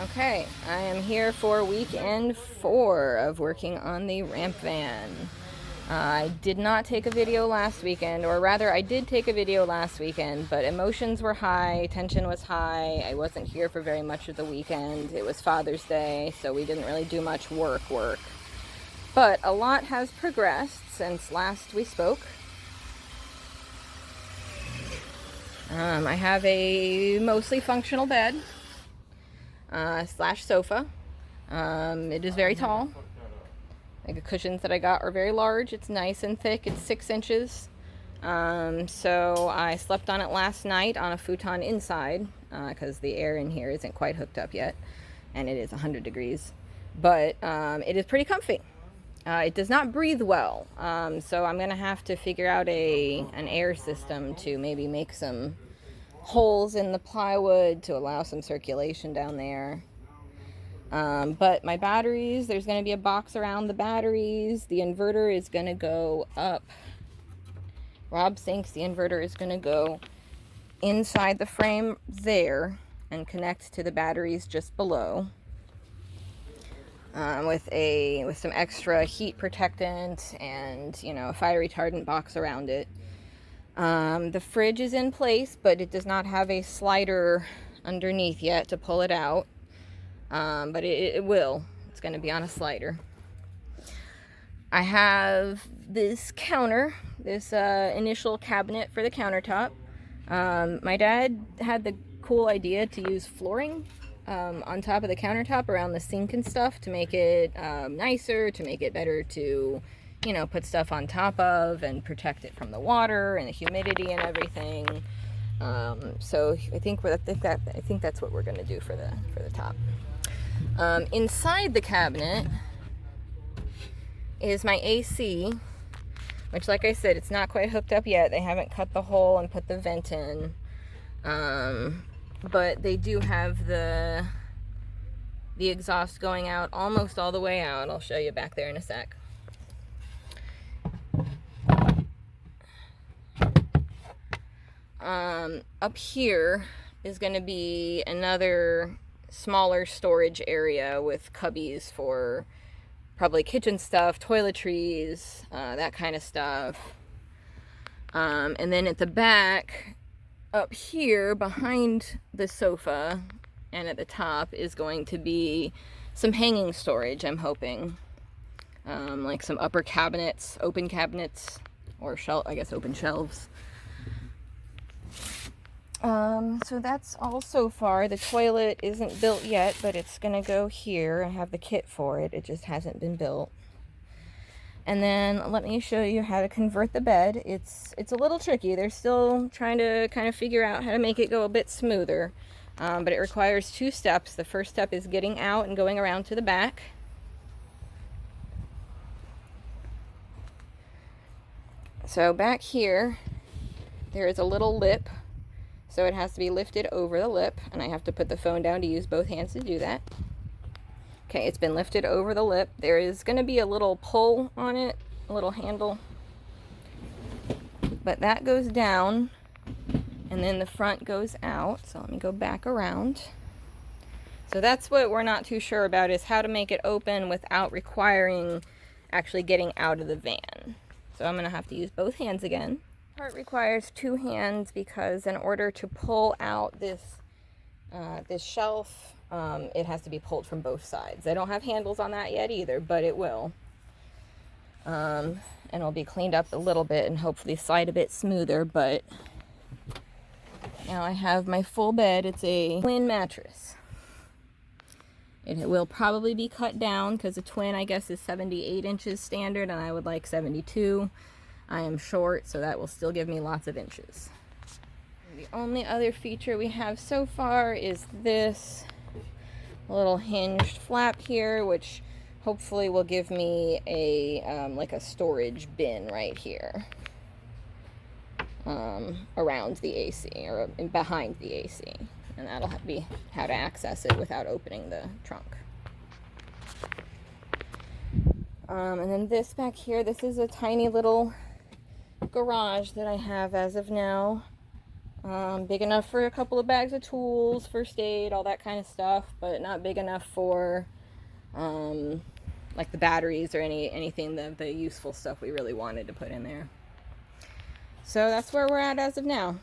Okay, I am here for weekend 4 of working on the ramp van. I did not take a video last weekend, or rather I did take a video last weekend, but emotions were high, tension was high, I wasn't here for very much of the weekend. It was Father's Day, so we didn't really do much work. But a lot has progressed since last we spoke. I have a mostly functional bed. Slash sofa. It is very tall. Like the cushions that I got are very large. It's nice and thick. It's 6 inches. So I slept on it last night on a futon inside because the air in here isn't quite hooked up yet, and it is 100 degrees. But it is pretty comfy. It does not breathe well, so I'm gonna have to figure out an air system to maybe make some holes in the plywood to allow some circulation down there. But my batteries, there's going to be a box around the batteries. The inverter is going to go up. Rob thinks the inverter is going to go inside the frame there and connect to the batteries just below. With some extra heat protectant and, a fire retardant box around it. The fridge is in place, but it does not have a slider underneath yet to pull it out. But it will. It's going to be on a slider. I have this counter, this initial cabinet for the countertop. My dad had the cool idea to use flooring on top of the countertop around the sink and stuff to make it nicer, to make it better to put stuff on top of and protect it from the water and the humidity and everything. So I think that's what we're going to do for the top. Inside the cabinet is my AC, which, like I said, it's not quite hooked up yet. They haven't cut the hole and put the vent in. But they do have the exhaust going out almost all the way out. I'll show you back there in a sec. Up here is going to be another smaller storage area with cubbies for probably kitchen stuff, toiletries, that kind of stuff. And then at the back, up here behind the sofa and at the top is going to be some hanging storage, I'm hoping. Like some upper cabinets, open cabinets, or open shelves. So that's all so far. The toilet isn't built yet, but it's gonna go here. I have the kit for it. It just hasn't been built. And then let me show you how to convert the bed. It's a little tricky. They're still trying to kind of figure out how to make it go a bit smoother. But it requires 2 steps. The first step is getting out and going around to the back. So back here, there is a little lip. So it has to be lifted over the lip, and I have to put the phone down to use both hands to do that. Okay, it's been lifted over the lip. There is going to be a little pull on it, a little handle. But that goes down, and then the front goes out. So let me go back around. So that's what we're not too sure about, is how to make it open without requiring actually getting out of the van. So I'm going to have to use both hands again. Part requires 2 hands because in order to pull out this shelf, it has to be pulled from both sides. I don't have handles on that yet either, but it will. And it'll be cleaned up a little bit and hopefully slide a bit smoother, but now I have my full bed. It's a twin mattress. It will probably be cut down because a twin, I guess, is 78 inches standard, and I would like 72. I am short, so that will still give me lots of inches. The only other feature we have so far is this little hinged flap here, which hopefully will give me like a storage bin right here around the AC, or behind the AC. And that'll be how to access it without opening the trunk. And then this back here, this is a tiny little garage that I have as of now. Big enough for a couple of bags of tools, first aid, all that kind of stuff, but not big enough for like the batteries or anything, the useful stuff we really wanted to put in there. So that's where we're at as of now.